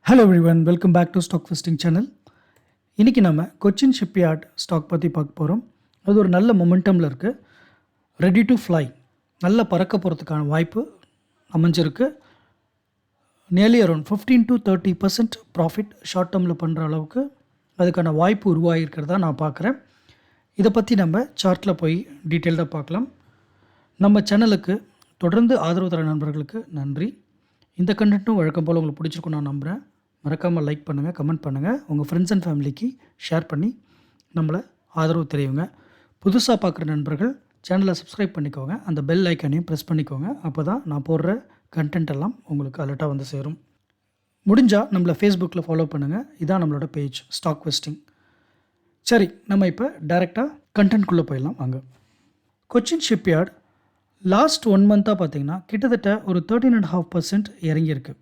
Hello everyone, welcome back to stock vesting channel. இன்றைக்கி நம்ம Cochin shipyard stock பற்றி பார்க்க போகிறோம். அது ஒரு நல்ல மொமெண்டமில் இருக்குது. ரெடி டு ஃப்ளை, நல்ல பறக்க போகிறதுக்கான வாய்ப்பு அமைஞ்சிருக்கு. Nearly around 15 to 30% profit short டேர்மில் பண்ணுற அளவுக்கு அதுக்கான வாய்ப்பு உருவாகிருக்கிறதா நான் பார்க்குறேன். இதை பற்றி நம்ம சார்ட்டில் போய் டீட்டெயில்டாக பார்க்கலாம். நம்ம சேனலுக்கு தொடர்ந்து ஆதரவு தர நண்பர்களுக்கு நன்றி. இந்த கண்டென்ட்டும் வழக்கம் போல் உங்களுக்கு பிடிச்சிருக்கும் நான் நம்புகிறேன். மறக்காமல் லைக் பண்ணுங்கள், கமெண்ட் பண்ணுங்கள், உங்கள் ஃப்ரெண்ட்ஸ் அண்ட் ஃபேமிலிக்கு ஷேர் பண்ணி நம்மளை ஆதரவு தெரியுங்க. புதுசாக பார்க்குற நண்பர்கள் சேனலை சப்ஸ்கிரைப் பண்ணிக்கோங்க, அந்த பெல் ஐக்கானையும் ப்ரெஸ் பண்ணிக்கோங்க. அப்போ தான் நான் போடுற கண்டென்ட் எல்லாம் உங்களுக்கு அலர்ட்டாக வந்து சேரும். முடிஞ்சால் நம்மளை ஃபேஸ்புக்கில் ஃபாலோ பண்ணுங்கள். இதான் நம்மளோட பேஜ் ஸ்டாக் வெஸ்டிங். சரி, நம்ம இப்போ டைரெக்டாக கண்டென்ட்குள்ளே போயிடலாம் வாங்க. கொச்சின் ஷிப்யார்ட் லாஸ்ட் 1 மந்த்தாக பார்த்தீங்கன்னா கிட்டத்தட்ட ஒரு 13.5% இறங்கியிருக்கு.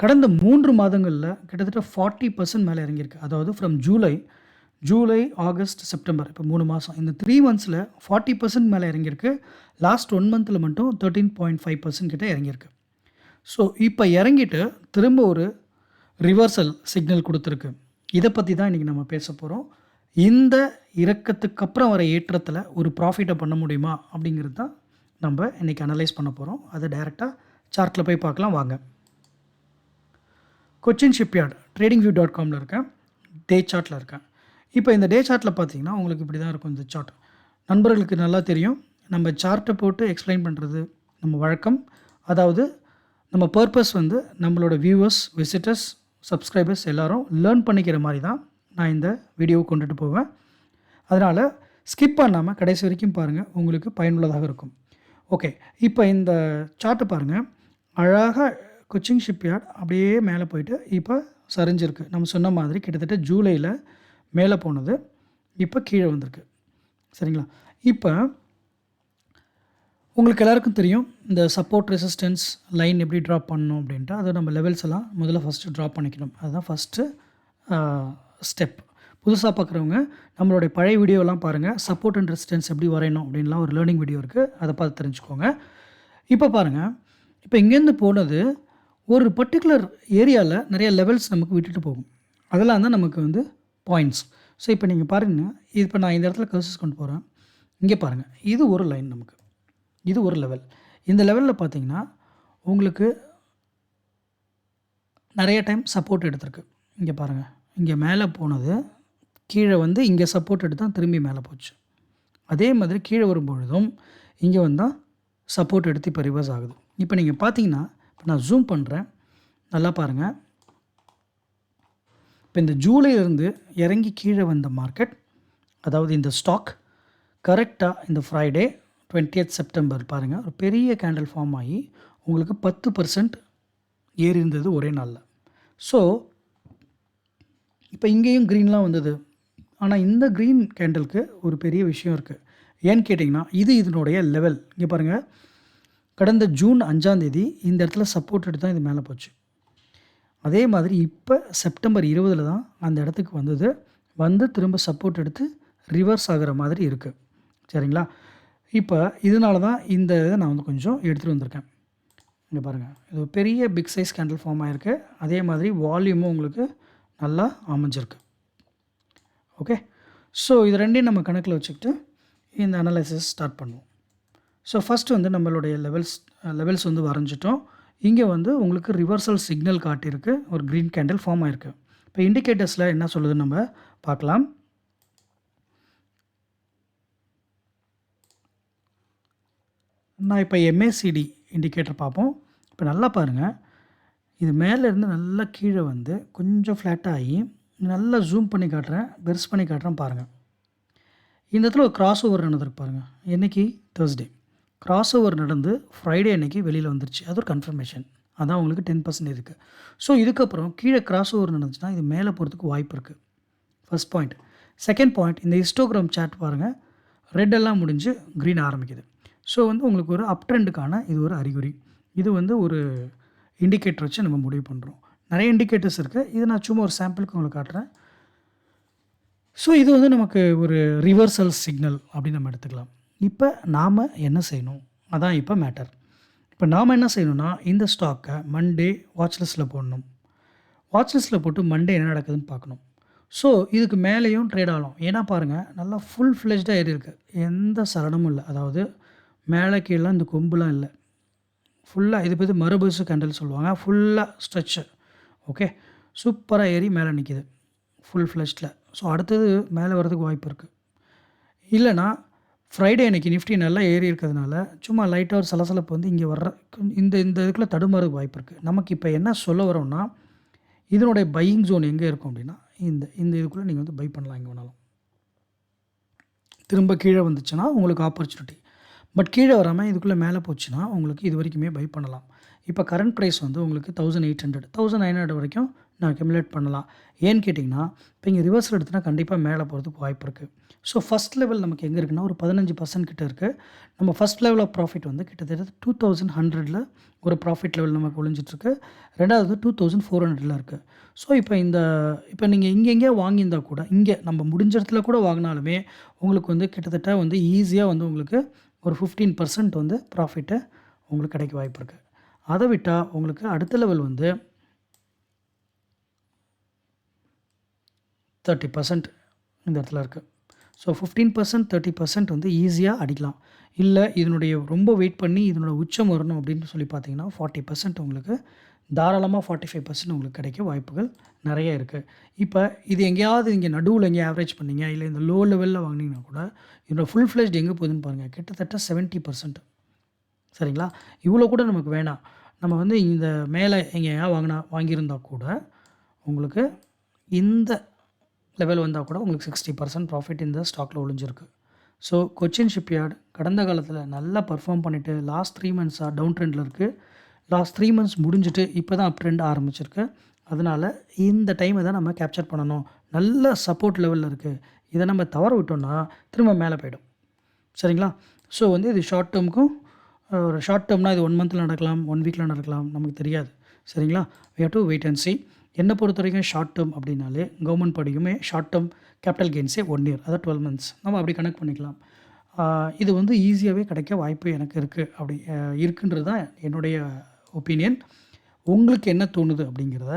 கடந்த 3 மாதங்களில் கிட்டத்தட்ட 40% மேலே இறங்கியிருக்கு. அதாவது ஃப்ரம் ஜூலை, ஆகஸ்ட், செப்டம்பர், இப்போ 3 மாதம், இந்த 3 மந்த்ஸில் 40% மேலே இறங்கியிருக்கு. லாஸ்ட் 1 மந்தில் மட்டும் 13.5% கிட்ட இறங்கியிருக்கு. ஸோ இப்போ இறங்கிட்டு திரும்ப ஒரு ரிவர்சல் சிக்னல் கொடுத்துருக்கு. இதை பற்றி தான் இன்றைக்கி நம்ம பேச போகிறோம். இந்த இறக்கத்துக்கு அப்புறம் வர ஏற்றத்தில் ஒரு ப்ராஃபிட்டை பண்ண முடியுமா அப்படிங்கிறது தான் நம்ம இன்றைக்கி அனலைஸ் பண்ண போகிறோம். அதை டைரெக்டாக சார்ட்டில் போய் பார்க்கலாம் வாங்க. கொச்சின் ஷிப்யார்ட் tradingview.comல இருக்கேன், டே சார்ட்டில் இருக்கேன். இப்போ இந்த டே சார்ட்டில் பார்த்தீங்கன்னா உங்களுக்கு இப்படி தான் இருக்கும். இந்த சார்ட் நண்பர்களுக்கு நல்லா தெரியும். நம்ம சார்ட்டை போட்டு எக்ஸ்பிளைன் பண்ணுறது நம்ம வழக்கம். அதாவது நம்ம பர்பஸ் வந்து நம்மளோட வியூவர்ஸ், விசிட்டர்ஸ், சப்ஸ்கிரைபர்ஸ் எல்லோரும் லேர்ன் பண்ணிக்கிற மாதிரி தான் நான் இந்த வீடியோவை கொண்டுட்டு போவேன். அதனால் ஸ்கிப் பண்ணாமல் கடைசி வரைக்கும் பாருங்கள், உங்களுக்கு பயனுள்ளதாக இருக்கும். ஓகே, இப்போ இந்த சார்ட்டை பாருங்கள். அழகாக கொச்சின் ஷிப்யார்ட் அப்படியே மேலே போயிட்டு இப்போ சரிஞ்சிருக்கு. நம்ம சொன்ன மாதிரி கிட்டத்தட்ட ஜூலையில் மேலே போனது இப்போ கீழே வந்திருக்கு. சரிங்களா? இப்போ உங்களுக்கு எல்லாருக்கும் தெரியும் இந்த சப்போர்ட் ரெசிஸ்டன்ஸ் லைன் எப்படி ட்ராப் பண்ணணும் அப்படின்ட்டு. அதை நம்ம லெவல்ஸ் எல்லாம் முதல்ல ஃபஸ்ட்டு ட்ராப் பண்ணிக்கணும். அதுதான் ஃபஸ்ட்டு ஸ்டெப். புதுசாக பார்க்குறவங்க நம்மளுடைய பழைய வீடியோலாம் பாருங்கள். சப்போர்ட் அண்ட் ரெசிஸ்டன்ஸ் எப்படி வரையணும் அப்படின்லாம் ஒரு லேர்னிங் வீடியோ இருக்குது, அதை பார்த்து தெரிஞ்சுக்கோங்க. இப்போ பாருங்கள், இப்போ இங்கேருந்து போனது ஒரு பர்டிகுலர் ஏரியாவில் நிறைய லெவல்ஸ் நமக்கு விட்டுட்டு போகும். அதெல்லாம் தான் நமக்கு வந்து பாயிண்ட்ஸ். ஸோ இப்போ நீங்கள் பாருங்கள், இப்போ நான் இந்த இடத்துல கர்சஸ் கொண்டு போகிறேன். இங்கே பாருங்கள், இது ஒரு லைன், நமக்கு இது ஒரு லெவல். இந்த லெவலில் பார்த்தீங்கன்னா உங்களுக்கு நிறைய டைம் சப்போர்ட் எடுத்திருக்கு. இங்கே பாருங்கள், இங்கே மேலே போனது கீழே வந்து இங்கே சப்போர்ட் எடுத்து தான் திரும்பி மேலே போச்சு. அதே மாதிரி கீழே வரும்பொழுதும் இங்கே வந்தால் சப்போர்ட் எடுத்து இப்போ ரிவர்ஸ் ஆகுது. இப்போ நீங்கள் பார்த்தீங்கன்னா, இப்போ நான் ஜூம் பண்ணுறேன், நல்லா பாருங்கள். இப்போ இந்த ஜூலையிலேருந்து இறங்கி கீழே வந்த மார்க்கெட், அதாவது இந்த ஸ்டாக் கரெக்டாக இந்த ஃப்ரைடே 20th செப்டம்பர் பாருங்கள், ஒரு பெரிய கேண்டில் ஃபார்ம் ஆகி உங்களுக்கு 10% ஏறி இருந்தது ஒரே நாளில். ஸோ இப்போ இங்கேயும் க்ரீன்லாம் வந்தது. ஆனால் இந்த க்ரீன் கேண்டலுக்கு ஒரு பெரிய விஷயம் இருக்குது. ஏன்னு கேட்டிங்கன்னா, இது இதனுடைய லெவல். இங்கே பாருங்கள், கடந்த ஜூன் 5 இந்த இடத்துல சப்போர்ட் எடுத்து தான் இது மேலே போச்சு. அதே மாதிரி இப்போ செப்டம்பர் 20 தான் அந்த இடத்துக்கு வந்தது. வந்து திரும்ப சப்போர்ட் எடுத்து ரிவர்ஸ் ஆகிற மாதிரி இருக்குது. சரிங்களா? இப்போ இதனால தான் இந்த இதை நான் வந்து கொஞ்சம் எடுத்துகிட்டு வந்திருக்கேன். இங்கே பாருங்கள், இது ஒரு பெரிய பிக் சைஸ் கேண்டில் ஃபார்ம் ஆகிருக்கு. அதே மாதிரி வால்யூமும் உங்களுக்கு நல்லா அமைஞ்சிருக்கு. ஓகே, ஸோ இது ரெண்டையும் நம்ம கணக்கில் வச்சுக்கிட்டு இந்த அனலைசிஸ் ஸ்டார்ட் பண்ணுவோம். ஸோ ஃபஸ்ட்டு வந்து நம்மளுடைய லெவல்ஸ் வந்து வரைஞ்சிட்டோம். இங்கே வந்து உங்களுக்கு ரிவர்சல் சிக்னல் காட்டியிருக்கு, ஒரு க்ரீன் கேண்டில் ஃபார்ம் ஆகிருக்கு. இப்போ இண்டிகேட்டர்ஸில் என்ன சொல்லுதுன்னு நம்ம பார்க்கலாம். நான் இப்போ MACD இண்டிகேட்டர் பார்ப்போம். இப்போ நல்லா பாருங்கள், இது மேலேருந்து நல்லா கீழே வந்து கொஞ்சம் ஃப்ளாட்டாகி நல்லா ஜூம் பண்ணி காட்டுறேன், பெருசு பண்ணி காட்டுறேன் பாருங்கள். இந்த இடத்துல ஒரு கிராஸ் ஓவர் நடந்திருக்கு பாருங்கள். என்றைக்கு? தேர்ஸ்டே. கிராஸ் ஓவர் நடந்து ஃப்ரைடே அன்றைக்கி வெளியில் வந்துருச்சு. அது ஒரு கன்ஃபர்மேஷன். அதான் உங்களுக்கு 10% இருக்குது. ஸோ இதுக்கப்புறம் கீழே கிராஸ் ஓவர் நடந்துச்சுன்னா இது மேலே போகிறதுக்கு வாய்ப்பு இருக்குது. First point. செகண்ட் பாயிண்ட், இந்த ஹிஸ்டோகிராம் சார்ட் பாருங்கள், ரெட் எல்லாம் முடிஞ்சு க்ரீன் ஆரம்பிக்குது. ஸோ வந்து உங்களுக்கு ஒரு அப் ட்ரெண்டுக்கான இது ஒரு அறிகுறி. இது வந்து ஒரு இண்டிகேட்டர் வச்சு நம்ம முடிவு பண்ணுறோம். நிறைய இண்டிகேட்டர்ஸ் இருக்குது, இது நான் சும்மா ஒரு சாம்பிளுக்கு உங்களுக்கு காட்டுறேன். ஸோ இது வந்து நமக்கு ஒரு ரிவர்சல் சிக்னல் அப்படின்னு நம்ம எடுத்துக்கலாம். இப்போ நாம் என்ன செய்யணும், அதான் இப்போ மேட்டர். இப்போ நாம் என்ன செய்யணும்னா, இந்த ஸ்டாக்கை மண்டே வாட்ச் லிஸ்ட்டில் போடணும். வாட்ச் லிஸ்ட்டில் போட்டு மண்டே என்ன நடக்குதுன்னு பார்க்கணும். ஸோ இதுக்கு மேலேயும் ட்ரேட் ஆகலாம். ஏன்னா பாருங்கள், நல்லா ஃபுல் ஃப்ளெஜ்டாக ஏறி இருக்கு. எந்த சலனமும் இல்லை. அதாவது மேலே கீழே இந்த கொம்புலாம் இல்லை. ஃபுல்லாக இது பேர் மறுபடிசு கேண்டில் சொல்லுவாங்க. ஃபுல்லாக ஸ்ட்ரெச்சு. ஓகே, சூப்பராக ஏறி மேலே நிற்கிது ஃபுல் ஃப்ளெஜ்டில். ஸோ அடுத்தது மேலே வரதுக்கு வாய்ப்பு இருக்குது. இல்லைனா ஃப்ரைடே அன்றைக்கி நிஃப்டி நல்லா ஏறி இருக்கிறதுனால சும்மா லைட்டாக ஒரு சலசலப்பு வந்து இங்கே வர்ற இந்த இதுக்குள்ளே தடுமாறதுக்கு வாய்ப்பு இருக்குது. நமக்கு இப்போ என்ன சொல்ல வரோம்னா, இதனுடைய பையிங் ஜோன் எங்கே இருக்கும் அப்படின்னா, இந்த இதுக்குள்ளே நீங்கள் வந்து பை பண்ணலாம் எங்கே வேணாலும். திரும்ப கீழே வந்துச்சுன்னா உங்களுக்கு ஆப்பர்ச்சுனிட்டி. பட் கீழே வராமல் இதுக்குள்ளே மேலே போச்சுன்னா உங்களுக்கு இது வரைக்குமே பை பண்ணலாம். இப்போ கரண்ட் ப்ரைஸ் வந்து உங்களுக்கு 1800 1900 வரைக்கும் நான் அக்யூமுலேட் பண்ணலாம். ஏன்னு கேட்டிங்கன்னா, இப்போ இங்கே ரிவர்ஸில் எடுத்தோன்னா கண்டிப்பாக மேலே போகிறதுக்கு வாய்ப்பு இருக்குது. ஸோ ஃபஸ்ட் லெவல் நமக்கு எங்கே இருக்குன்னா, ஒரு 15% கிட்ட இருக்குது. நம்ம ஃபஸ்ட் லெவல் ஆஃப் ப்ராஃபிட் வந்து கிட்டத்தட்ட 2100ல் ஒரு ப்ராஃபிட் லெவல் நமக்கு ஒழிஞ்சிட்ருக்கு. ரெண்டாவது 2400ல் இருக்குது. ஸோ இப்போ நீங்கள் எங்கெங்கேயோ வாங்கியிருந்தால் கூட, இங்கே நம்ம முடிஞ்ச இடத்துல கூட வாங்கினாலுமே உங்களுக்கு வந்து கிட்டத்தட்ட வந்து ஈஸியாக வந்து உங்களுக்கு ஒரு 15% வந்து ப்ராஃபிட்டு உங்களுக்கு கிடைக்க வாய்ப்பு இருக்குது. அதை விட்டால் உங்களுக்கு அடுத்த லெவல் வந்து 30% இந்த இடத்துல இருக்குது. ஸோ 15% 30% வந்து ஈஸியாக அடிக்கலாம். இல்லை இதனுடைய ரொம்ப வெயிட் பண்ணி இதனோட உச்சம் வரணும் அப்படின்னு சொல்லி பார்த்தீங்கன்னா 40% உங்களுக்கு தாராளமாக 45% உங்களுக்கு கிடைக்க வாய்ப்புகள் நிறைய இருக்குது. இப்போ இது எங்கேயாவது இங்கே நடுவில் எங்கேயும் ஆவரேஜ் பண்ணிங்க, இல்லை இந்த லோ லெவலில் வாங்கினீங்கன்னா கூட இதோட ஃபுல் ஃப்ளெஜ்டு எங்கே போகுதுன்னு பாருங்கள். கிட்டத்தட்ட 70%. சரிங்களா? இவ்வளோ கூட நமக்கு வேணாம். நம்ம வந்து இந்த மேலே எங்கேயா வாங்கியிருந்தா கூட உங்களுக்கு இந்த லெவல் வந்தால் கூட உங்களுக்கு 60% ப்ராஃபிட் இந்த ஸ்டாக்கில் ஒழிஞ்சிருக்கு. ஸோ கொச்சின் ஷிப்யார்ட் கடந்த காலத்தில் நல்லா பர்ஃபார்ம் பண்ணிவிட்டு லாஸ்ட் 3 மந்த்ஸாக டவுன் ட்ரெண்டில் இருக்குது. லாஸ்ட் 3 மந்த்ஸ் முடிஞ்சுட்டு இப்போ தான் அப் ட்ரெண்ட் ஆரம்பிச்சிருக்கு. அதனால் இந்த டைமை தான் நம்ம கேப்சர் பண்ணணும். நல்ல சப்போர்ட் லெவலில் இருக்குது. இதை நம்ம தவற விட்டோம்னா திரும்ப மேலே போயிடும். சரிங்களா? ஸோ வந்து இது ஷார்ட் டேர்முக்கும் ஒரு ஷார்ட் டேர்ம்னா இது 1 மந்த்தில் நடக்கலாம், 1 வீக்கில் நடக்கலாம், நமக்கு தெரியாது. சரிங்களா? We have to wait and see. என்னை பொறுத்த வரைக்கும் ஷார்ட் டேர்ம் அப்படின்னாலே கவர்மெண்ட் படிக்குமே ஷார்ட் டேர்ம் கேபிட்டல் கெயின்ஸே 1 இயர், அதாவது 12 மந்த்ஸ் நம்ம அப்படி கனெக்ட் பண்ணிக்கலாம். இது வந்து ஈஸியாகவே கிடைக்க வாய்ப்பு எனக்கு இருக்குது. அப்படி இருக்குன்றது தான் என்னுடைய ஒப்பீனியன். உங்களுக்கு என்ன தோணுது அப்படிங்கிறத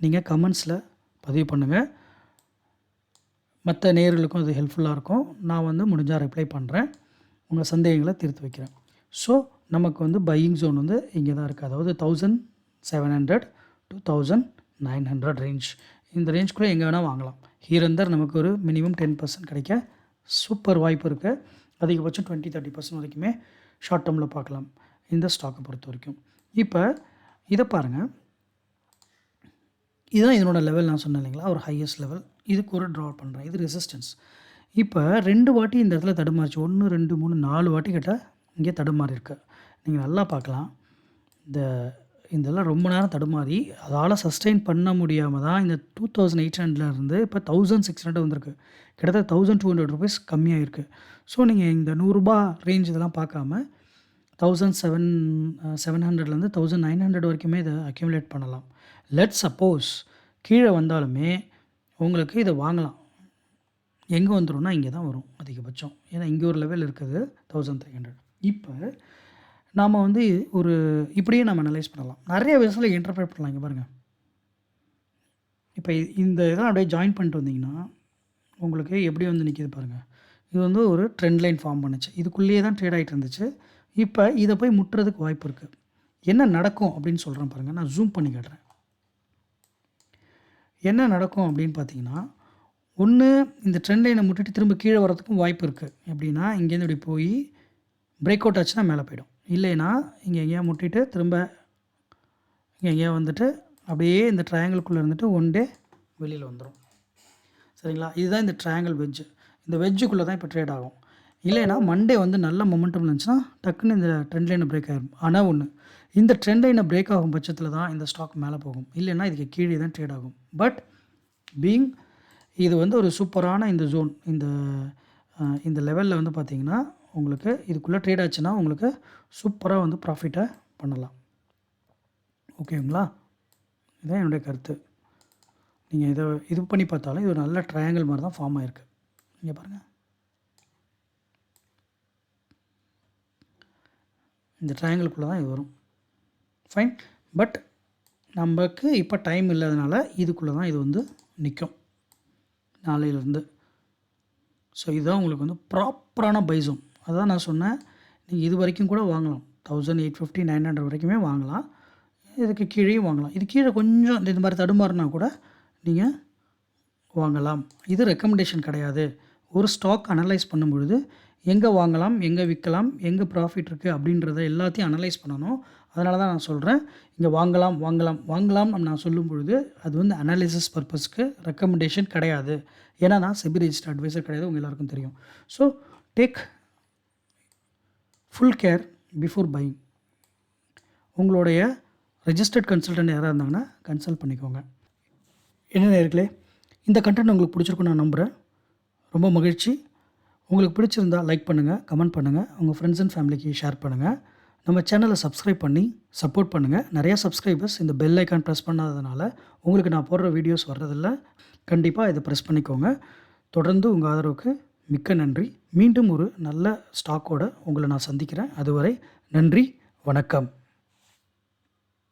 நீங்கள் கமெண்ட்ஸில் பதிவு பண்ணுங்கள். மற்ற நேயர்களுக்கும் அது ஹெல்ப்ஃபுல்லாக இருக்கும். நான் வந்து முடிஞ்சால் ரிப்ளை பண்ணுறேன். உங்கள் சந்தேகங்களை தீர்த்து வைக்கிறேன். ஸோ நமக்கு வந்து பையிங் ஜோன் வந்து இங்கே தான் இருக்குது. அதாவது 1700 to 1900 ரேஞ்ச். இந்த ரேஞ்சுக்குள்ளே எங்கே வேணால் வாங்கலாம். ஹியர் அண்ட் தேர் நமக்கு ஒரு மினிமம் 10% கிடைக்க சூப்பர் வாய்ப்பு இருக்குது. அதிகபட்சம் 20-30% வரைக்குமே ஷார்ட் டேர்மில் பார்க்கலாம் இந்த ஸ்டாக்கை பொறுத்த வரைக்கும். இப்போ இதை பாருங்கள். இதுதான் இதனோட லெவல். நான் சொன்னேன் இல்லைங்களா, ஒரு ஹையஸ்ட் லெவல். இதுக்கு ஒரு ட்ரா பண்ணுறேன். இது ரெசிஸ்டன்ஸ். இப்போ 2 வாட்டி இந்த இடத்துல தடுமாறிச்சு. 1 2 3 4 வாட்டி கிட்ட இங்கே தடுமாறி இருக்கு. நீங்கள் நல்லா பார்க்கலாம். இதெல்லாம் ரொம்ப நேரம் தடுமாறி அதால் சஸ்டெயின் பண்ண முடியாமல் தான் இந்த 2800லேருந்து இப்போ 1600 வந்திருக்கு. கிட்டத்தட்ட 1200 ரூபீஸ் கம்மியாக இருக்குது. ஸோ நீங்கள் இந்த ₹100 ரேஞ்ச் இதெல்லாம் பார்க்காம 1700லேருந்து 1900 வரைக்குமே இதை அக்யூமுலேட் பண்ணலாம். லெட் சப்போஸ் கீழே வந்தாலுமே உங்களுக்கு இதை வாங்கலாம். எங்கே வந்துடும்னா இங்கே தான் வரும் அதிகபட்சம். ஏன்னா இங்கே ஒரு லெவல் இருக்குது 1300. இப்போ நாம் வந்து ஒரு இப்படியே நம்ம அனலைஸ் பண்ணலாம். நிறைய விதத்தில் இன்டர்பிரேட் பண்ணலாம். இங்கே பாருங்கள். இப்போ இந்த இதெல்லாம் அப்படியே ஜாயின் பண்ணிட்டு வந்தீங்கன்னா உங்களுக்கு எப்படி வந்து நிற்கிது பாருங்கள். இது வந்து ஒரு ட்ரெண்ட் லைன் ஃபார்ம் பண்ணுச்சு. இதுக்குள்ளேயே தான் ட்ரேட் ஆகிட்டு இருந்துச்சு. இப்போ இதை போய் முட்டுறதுக்கு வாய்ப்பு இருக்குது. என்ன நடக்கும் அப்படின்னு சொல்கிறேன் பாருங்கள். நான் ஜூம் பண்ணி காட்டுறேன். என்ன நடக்கும் அப்படின்னு பார்த்தீங்கன்னா, ஒன்று இந்த ட்ரெண்ட் லைனை முட்டிட்டு திரும்ப கீழே வரதுக்கும் வாய்ப்பு இருக்குது. எப்படின்னா இங்கேருந்து இப்படி போய் பிரேக் அவுட் ஆச்சுன்னா மேலே போயிடும். இல்லைன்னா இங்கே எங்கேயா முட்டிட்டு திரும்ப இங்கே எங்கேயா வந்துட்டு அப்படியே இந்த ட்ரையாங்கிள்குள்ளே இருந்துட்டு ஒன் டே வெளியில் வந்துடும். சரிங்களா? இதுதான் இந்த ட்ரையாங்கிள் வெஜ்ஜு. இந்த வெஜ்ஜுக்குள்ளே தான் இப்போ ட்ரேட் ஆகும். இல்லைன்னா மண்டே வந்து நல்ல மொமெண்டம் இருந்துச்சுன்னா டக்குன்னு இந்த ட்ரெண்ட் லைனை பிரேக் ஆகிடும். ஆனால் ஒன்று, இந்த ட்ரெண்ட் லைனை பிரேக் ஆகும் பட்சத்தில் தான் இந்த ஸ்டாக் மேலே போகும். இல்லைன்னா இதுக்கு கீழே தான் ட்ரேட் ஆகும். பட் பீயிங் இது வந்து ஒரு சூப்பரான இந்த ஜோன். இந்த லெவலில் வந்து பார்த்திங்கன்னா உங்களுக்கு இதுக்குள்ளே ட்ரேட் ஆச்சுன்னா உங்களுக்கு சூப்பராக வந்து ப்ராஃபிட்டை பண்ணலாம். ஓகேங்களா? இதுதான் என்னுடைய கருத்து. நீங்கள் இது பண்ணி பார்த்தாலும் இது ஒரு நல்ல ட்ரையாங்கிள் மாதிரி தான் ஃபார்ம் ஆகிருக்கு. இங்கே பாருங்கள். இந்த ட்ரையாங்கிள்குள்ளே தான் இது வரும். ஃபைன். பட் நமக்கு இப்போ டைம் இல்லாதனால இதுக்குள்ளே தான் இது வந்து நிற்கும் நாளையிலேருந்து. ஸோ இதுதான் உங்களுக்கு வந்து ப்ராப்பரான பை ஜோன். அதான் நான் சொன்னேன், நீங்கள் இது வரைக்கும் கூட வாங்கலாம், 1850 900 வரைக்குமே வாங்கலாம், இதுக்கு கீழேயும் வாங்கலாம். இது கீழே கொஞ்சம் இந்த மாதிரி தடுமாறினா கூட நீங்கள் வாங்கலாம். இது ரெக்கமெண்டேஷன் கிடையாது. ஒரு ஸ்டாக் அனலைஸ் பண்ணும்பொழுது எங்கே வாங்கலாம், எங்கே விற்கலாம், எங்கே ப்ராஃபிட் இருக்குது அப்படின்றத எல்லாத்தையும் அனலைஸ் பண்ணணும். அதனால தான் நான் சொல்கிறேன், இங்கே வாங்கலாம் வாங்கலாம் வாங்கலாம் நான் சொல்லும் பொழுது அது வந்து அனாலிசிஸ் பர்பஸ்க்கு ரெக்கமெண்டேஷன் கிடையாது. ஏன்னா நான் செபி ரெஜிஸ்டர்ட் அட்வைசர் கிடையாது, உங்கள் எல்லாருக்கும் தெரியும். So take full care before buying. உங்களுடைய ரெஜிஸ்டர்ட் கன்சல்டன்ட் யாராக இருந்தாங்கன்னா கன்சல்ட் பண்ணிக்கோங்க. என்ன நேயர்களே, இந்த கண்டென்ட் உங்களுக்கு பிடிச்சிருக்குன்னு நான் நம்புகிறேன். ரொம்ப மகிழ்ச்சி. உங்களுக்கு பிடிச்சிருந்தா லைக் பண்ணுங்கள், கமெண்ட் பண்ணுங்கள், உங்கள் ஃப்ரெண்ட்ஸ் அண்ட் ஃபேமிலிக்கு ஷேர் பண்ணுங்கள். நம்ம சேனலை சப்ஸ்கிரைப் பண்ணி சப்போர்ட் பண்ணுங்கள். நிறையா சப்ஸ்கிரைபர்ஸ் இந்த பெல் ஐக்கான் ப்ரெஸ் பண்ணாததுனால உங்களுக்கு நான் போடுற வீடியோஸ் வர்றதில்ல. கண்டிப்பாக இதை ப்ரெஸ் பண்ணிக்கோங்க. தொடர்ந்து உங்கள் ஆதரவுக்கு மிக்க நன்றி. மீண்டும் ஒரு நல்ல ஸ்டாக்கோடு உங்களை நான் சந்திக்கிறேன். அதுவரை நன்றி, வணக்கம்.